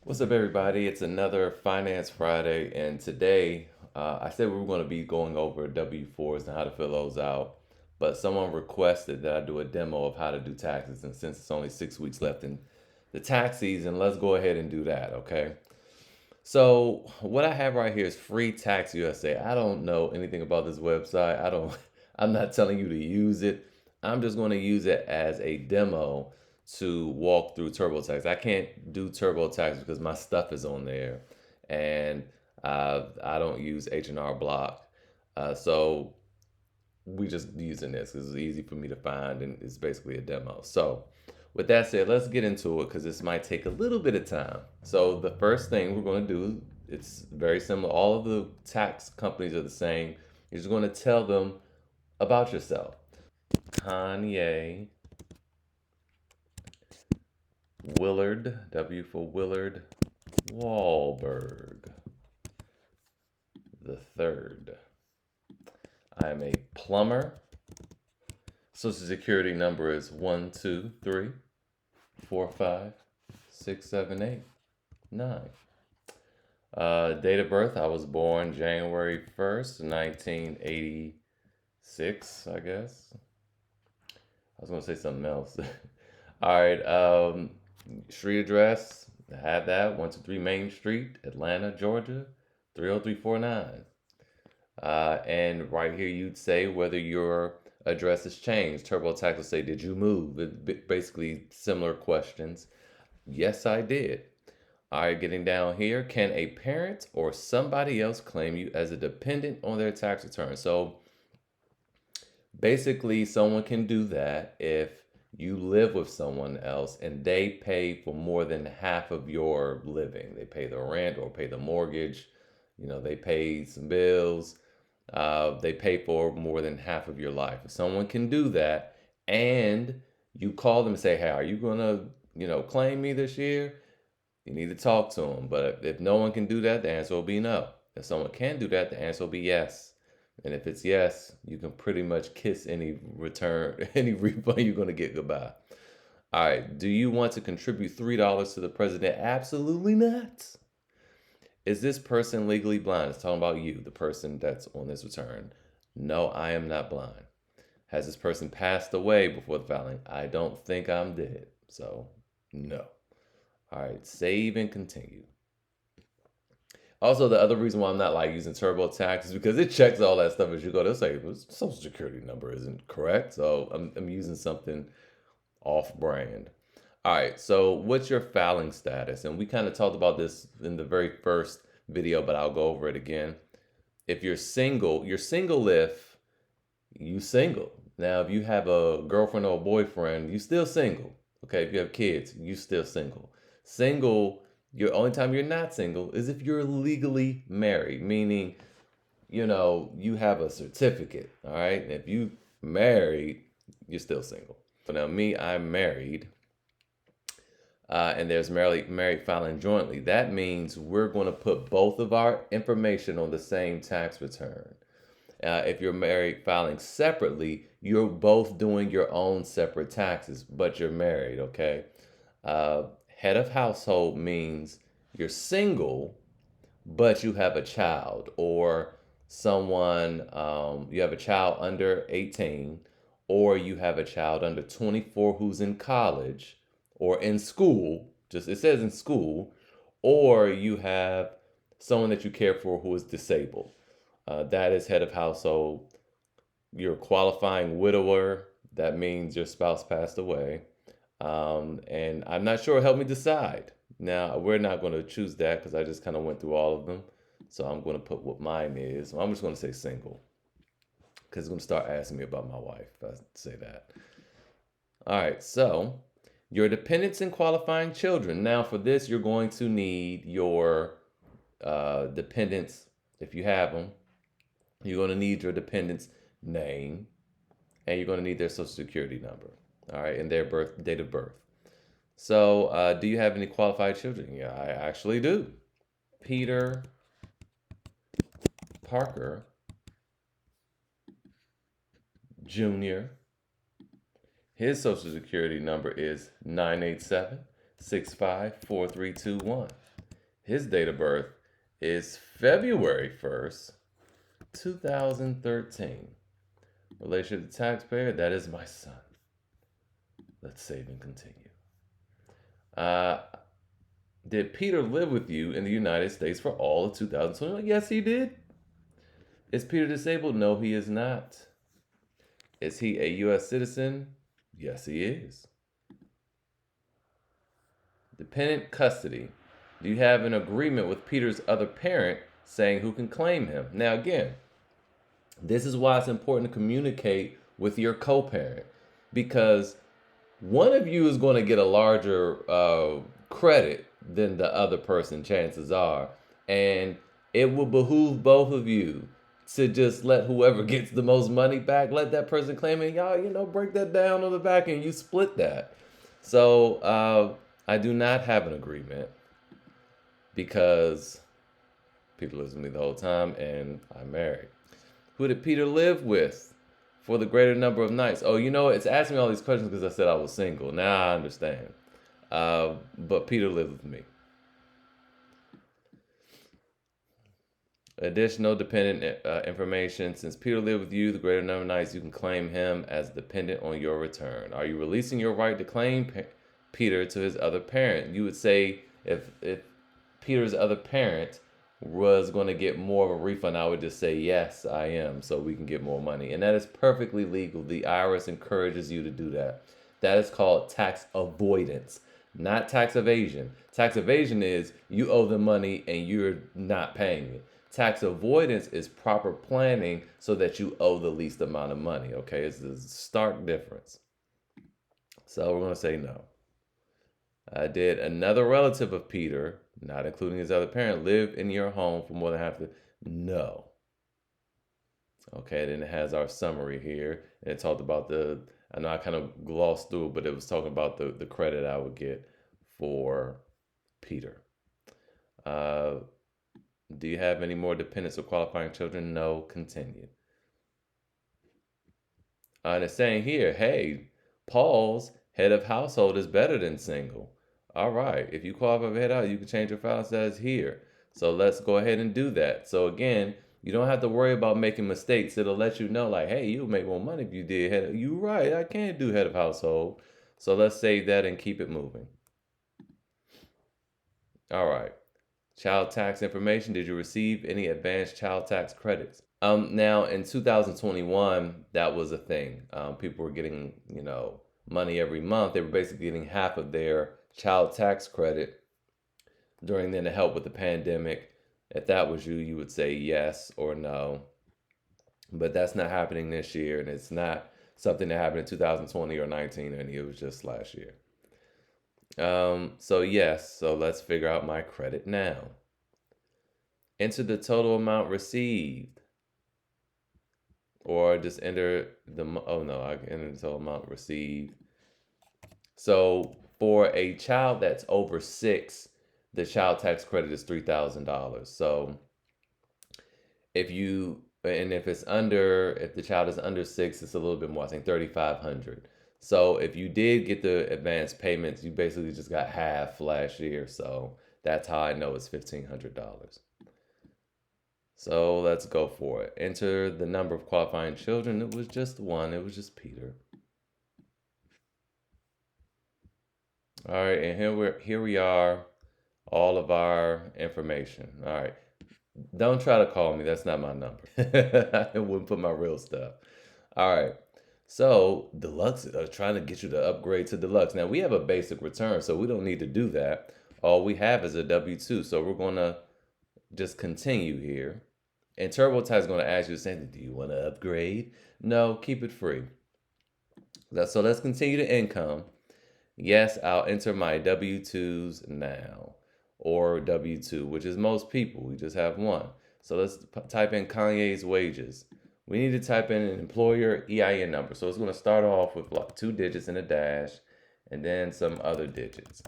What's up, everybody? It's another Finance Friday, and today I said we were going to be going over W-4s and how to fill those out, but someone requested that I do a demo of how to do taxes, and since it's only 6 weeks left in the tax season, let's go ahead and do that, okay? So what I have right here is Free Tax USA. I don't know anything about this website. I'm not telling you to use it. I'm just going to use it as a demo to walk through TurboTax. I can't do TurboTax because my stuff is on there, and I don't use H&R Block. So we just using this because it's easy for me to find, and it's basically a demo. So with that said, let's get into it because this might take a little bit of time. So the first thing we're going to do, it's very similar. All of the tax companies are the same. You're just going to tell them about yourself. Kanye Willard, W for Willard, Wahlberg the third. I am a plumber. Social Security number is 123456789. Date of birth, I was born January 1st, 1986, I guess. I was going to say something else. All right. Street address, I have that. 123 Main Street, Atlanta, Georgia, 30349. And right here, you'd say whether your address has changed. TurboTax will say, did you move? Basically, similar questions. Yes, I did. All right, getting down here, can a parent or somebody else claim you as a dependent on their tax return? So basically, someone can do that if you live with someone else and they pay for more than half of your living. They pay the rent or pay the mortgage. They pay some bills. They pay for more than half of your life. If someone can do that and you call them and say, hey, are you going to, claim me this year? You need to talk to them. But if no one can do that, the answer will be no. If someone can do that, the answer will be yes. And if it's yes, you can pretty much kiss any return, any refund you're going to get goodbye. All right. Do you want to contribute $3 to the president? Absolutely not. Is this person legally blind? It's talking about you, the person that's on this return. No, I am not blind. Has this person passed away before the filing? I don't think I'm dead. So, no. All right. Save and continue. Also, the other reason why I'm not like using TurboTax is because it checks all that stuff as you go. They'll say social security number isn't correct, so I'm using something off-brand. All right, so what's your filing status? And we kind of talked about this in the very first video, but I'll go over it again. If you're single if you single. Now, if you have a girlfriend or a boyfriend, you still single. Okay, if you have kids, you still single. Single. Your only time you're not single is if you're legally married, meaning, you have a certificate, all right? And if you married, you're still single. So now me, I'm married, and there's married filing jointly. That means we're going to put both of our information on the same tax return. If you're married filing separately, you're both doing your own separate taxes, but you're married, okay? Head of household means you're single, but you have a child or someone, you have a child under 18, or you have a child under 24 who's in college or in school, just it says in school, or you have someone that you care for who is disabled. That is head of household. You're a qualifying widower. That means your spouse passed away. And I'm not sure. Help me decide. Now, we're not going to choose that because I just kind of went through all of them. So I'm going to put what mine is. I'm just going to say single because it's going to start asking me about my wife if I say that. All right. So your dependents and qualifying children. Now, for this, you're going to need your dependents, if you have them. You're going to need your dependent's name, and you're going to need their social security number. All right, and their date of birth. So, do you have any qualified children? Yeah, I actually do. Peter Parker Jr. His social security number is 987-654-321. His date of birth is February 1st, 2013. Relationship to taxpayer, that is my son. Let's save and continue. Uh, did Peter live with you in the United States for all of 2021? Yes, he did. Is Peter disabled? No, he is not. Is he a U.S. citizen? Yes, he is. Dependent custody. Do you have an agreement with Peter's other parent saying who can claim him? Now, again, this is why it's important to communicate with your co parent, because one of you is going to get a larger credit than the other person, chances are. And it will behoove both of you to just let whoever gets the most money back, let that person claim it. Y'all, break that down on the back and you split that. So I do not have an agreement because Peter lives with me the whole time and I'm married. Who did Peter live with for the greater number of nights? Oh, it's asking me all these questions because I said I was single. Now I understand. But Peter lived with me. Additional dependent information. Since Peter lived with you the greater number of nights, you can claim him as dependent on your return. Are you releasing your right to claim Peter to his other parent? You would say if Peter's other parent was going to get more of a refund, I would just say, yes, I am, so we can get more money. And that is perfectly legal. The IRS encourages you to do that. That is called tax avoidance, not tax evasion. Tax evasion is you owe them money and you're not paying it. Tax avoidance is proper planning so that you owe the least amount of money, okay? It's a stark difference. So we're going to say no. Did another relative of Peter, not including his other parent, live in your home for more than half the... No. Okay, then it has our summary here. And it talked about I know I kind of glossed through it, but it was talking about the credit I would get for Peter. Do you have any more dependents or qualifying children? No, continue. And it's saying here, hey, Paul's head of household is better than single. All right, if you qualify for head out, you can change your file status here. So let's go ahead and do that. So again, you don't have to worry about making mistakes. It'll let you know, like, hey, you'll make more money if you did head. You right, I can't do head of household. So let's save that and keep it moving. All right. Child tax information. Did you receive any advanced child tax credits? Now in 2021, that was a thing. People were getting, money every month. They were basically getting half of their child tax credit during then to help with the pandemic. If that was you, you would say yes or no. But that's not happening this year, and it's not something that happened in 2020 or 19, and it was just last year. So yes, so let's figure out my credit now. Enter the total amount received. Or just enter I can enter the total amount received. So for a child that's over 6, the child tax credit is $3,000. So if the child is under 6, it's a little bit more. I think 3,500. So if you did get the advance payments, you basically just got half last year. So that's how I know it's $1,500. So let's go for it. Enter the number of qualifying children. It was just one. It was just Peter. All right, and here we are, all of our information. All right. Don't try to call me. That's not my number. I wouldn't put my real stuff. All right. So Deluxe are trying to get you to upgrade to Deluxe. Now we have a basic return, so we don't need to do that. All we have is a W-2. So we're going to just continue here. And TurboTax is going to ask you the same thing. Do you want to upgrade? No, keep it free. So let's continue to income. Yes, I'll enter my W-2s now. Or W-2, which is most people. We just have one. So let's type in Kanye's wages. We need to type in an employer EIN number. So it's going to start off with like 2 digits and a dash, and then some other digits.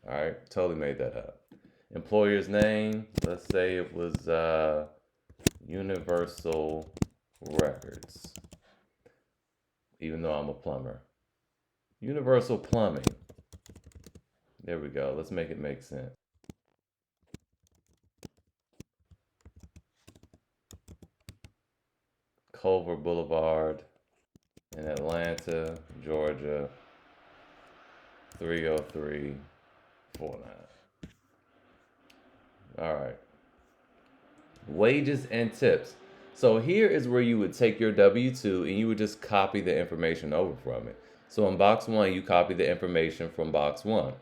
All right, totally made that up. Employer's name, let's say it was Universal Records, even though I'm a plumber. Universal Plumbing. There we go. Let's make it make sense. Culver Boulevard in Atlanta, Georgia, 30349. All right. Wages and tips. So here is where you would take your W-2 and you would just copy the information over from it. So in box one, you copy the information from box one.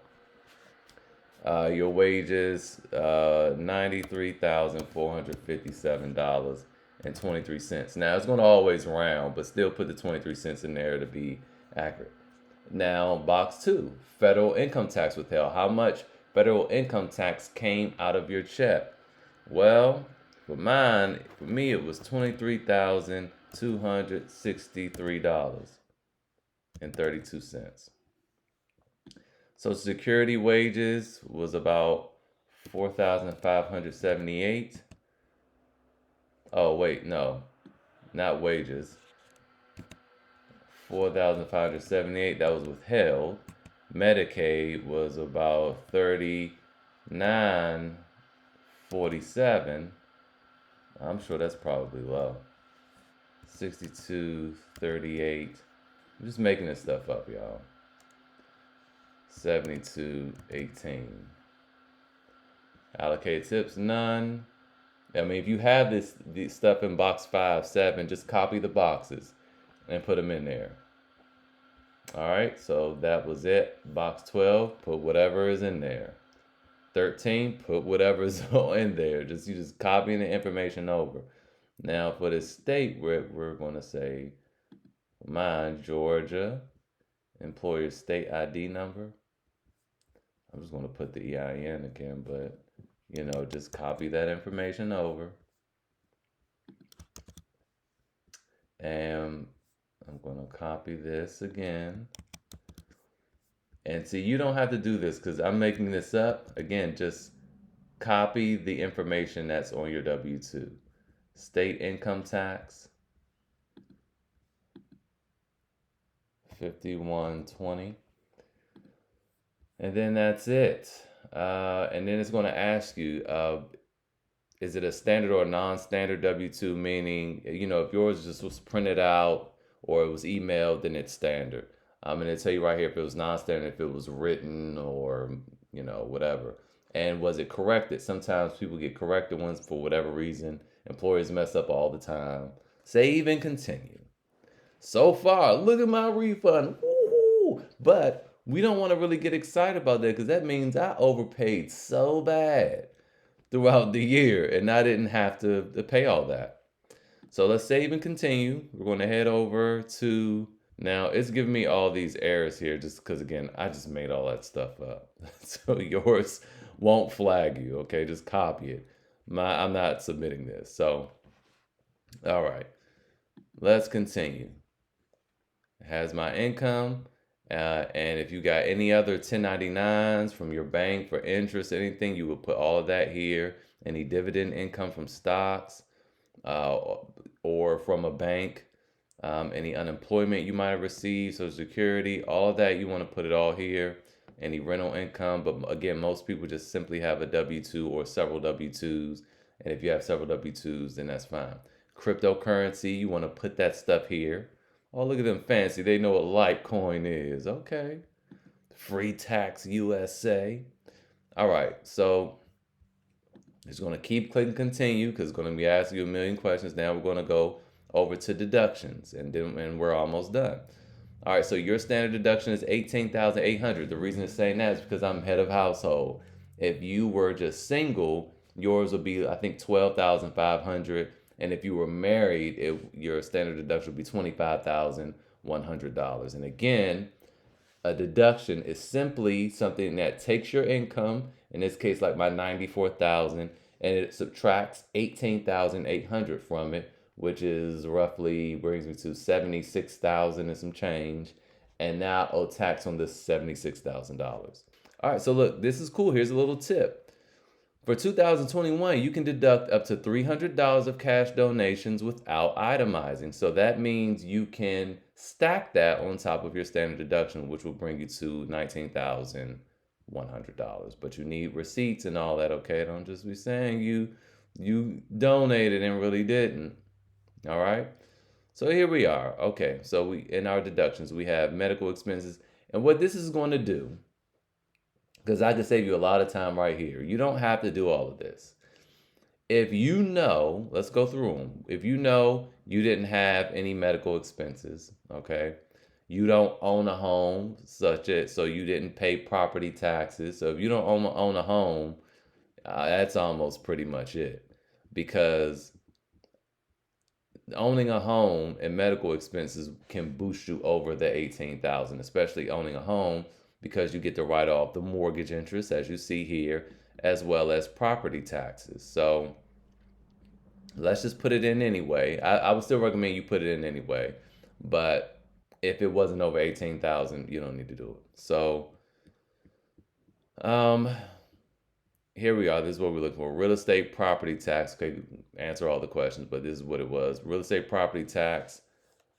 Your wages, $93,457.23. Now it's going to always round, but still put the 23 cents in there to be accurate. Now, box two, federal income tax withheld. How much federal income tax came out of your check? Well, for me, it was $23,263.32. Social Security wages was about 4,578. Oh wait, no, not wages. 4,578. That was withheld. Medicaid was about 39.47. I'm sure that's probably low. 62.38. I'm just making this stuff up, y'all. 72.18. Allocated tips, none. I mean, if you have this stuff in box 5, 7, just copy the boxes and put them in there. All right, so that was it. Box 12, put whatever is in there. 13, put whatever is in there. You just copying the information over. Now for the state, we're going to say mine, Georgia, employer state ID number. I'm just going to put the EIN again, but just copy that information over. And I'm going to copy this again. And see, you don't have to do this because I'm making this up. Again, just copy the information that's on your W-2. State income tax, 5120. And then that's it. And then it's going to ask you, is it a standard or a non-standard W-2? Meaning, if yours just was printed out or it was emailed, then it's standard. I'm going to tell you right here if it was non-standard, if it was written or, whatever. And was it corrected? Sometimes people get corrected ones for whatever reason. Employers mess up all the time. Save and continue. So far, look at my refund. Woo-hoo! But we don't want to really get excited about that because that means I overpaid so bad throughout the year and I didn't have to pay all that. So let's save and continue. We're going to head over to, now it's giving me all these errors here just because, again, I just made all that stuff up. So yours won't flag you, okay? Just copy it. I'm not submitting this. So, all right, let's continue. It has my income. And if you got any other 1099s from your bank for interest, anything, you would put all of that here. Any dividend income from stocks or from a bank, any unemployment you might have received, Social Security, all of that, you want to put it all here. Any rental income, but again, most people just simply have a W-2 or several W-2s. And if you have several W-2s, then that's fine. Cryptocurrency, you want to put that stuff here. Oh, look at them fancy. They know what Litecoin is. Okay. Free Tax USA. All right. So it's going to keep clicking continue because it's going to be asking you a million questions. Now we're going to go over to deductions and we're almost done. All right. So your standard deduction is $18,800. The reason it's saying that is because I'm head of household. If you were just single, yours would be, I think, $12,500. And if you were married, your standard deduction would be $25,100. And again, a deduction is simply something that takes your income, in this case, like my $94,000, and it subtracts $18,800 from it, which is roughly brings me to $76,000 and some change. And now I'll tax on this $76,000. All right, so look, this is cool. Here's a little tip. For 2021, you can deduct up to $300 of cash donations without itemizing. So that means you can stack that on top of your standard deduction, which will bring you to $19,100. But you need receipts and all that, okay? Don't just be saying you donated and really didn't. All right? So here we are. Okay, so we in our deductions we have medical expenses, and what this is going to do, because I can save you a lot of time right here. You don't have to do all of this. If you know, let's go through them. If you know you didn't have any medical expenses, okay, you don't own a home, so you didn't pay property taxes. So if you don't own a home, that's almost pretty much it, because owning a home and medical expenses can boost you over the 18,000, especially owning a home, because you get to write off the mortgage interest as you see here, as well as property taxes. So let's just put it in anyway. I would still recommend you put it in anyway, but if it wasn't over 18,000, you don't need to do it. So um here we are. This is what we're looking for. Real estate property tax. Okay, answer all the questions, but this is what it was. Real estate property tax.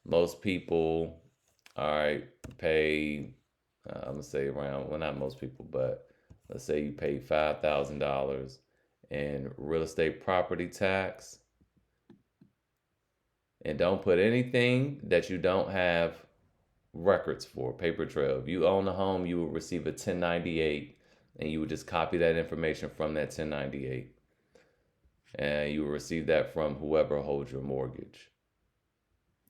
Most people, all right, pay, I'm going to say around, well, not most people, but let's say you pay $5,000 in real estate property tax. And don't put anything that you don't have records for, paper trail. If you own a home, you will receive a 1098, and you would just copy that information from that 1098. And you will receive that from whoever holds your mortgage.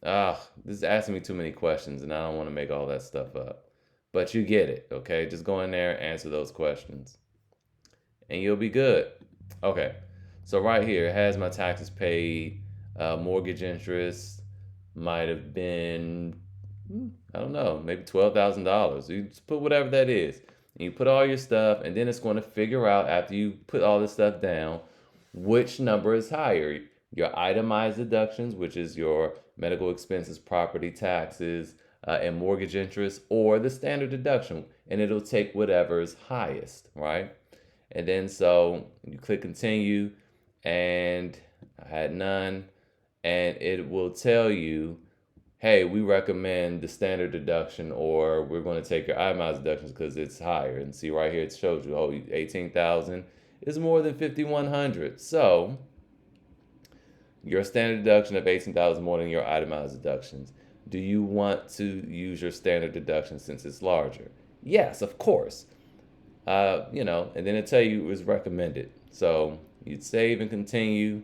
This is asking me too many questions, and I don't want to make all that stuff up. But you get it, okay? Just go in there, answer those questions, and you'll be good. Okay, so right here, it has my taxes paid, mortgage interest might have been, I don't know, maybe $12,000. You just put whatever that is. And you put all your stuff, and then it's going to figure out, after you put all this stuff down, which number is higher. Your itemized deductions, which is your medical expenses, property taxes, and mortgage interest, or the standard deduction, and it'll take whatever is highest, right? And then so you click continue, and I had none, and it will tell you, hey, we recommend the standard deduction, or we're going to take your itemized deductions because it's higher. And see right here, it shows you, oh, 18,000 is more than 5,100. So your standard deduction of 18,000 more than your itemized deductions. Do you want to use your standard deduction since it's larger? Yes, of course. And then it tell you it was recommended. So you'd save and continue,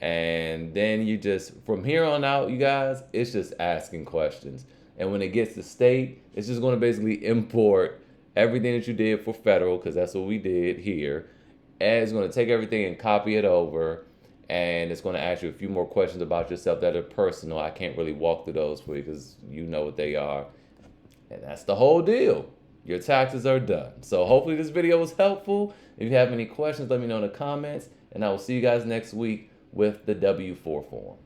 and then you just, from here on out, you guys, it's just asking questions. And when it gets to state, it's just going to basically import everything that you did for federal, because that's what we did here. And it's going to take everything and copy it over. And it's going to ask you a few more questions about yourself that are personal. I can't really walk through those for you because you know what they are. And that's the whole deal. Your taxes are done. So hopefully this video was helpful. If you have any questions, let me know in the comments. And I will see you guys next week with the W-4 form.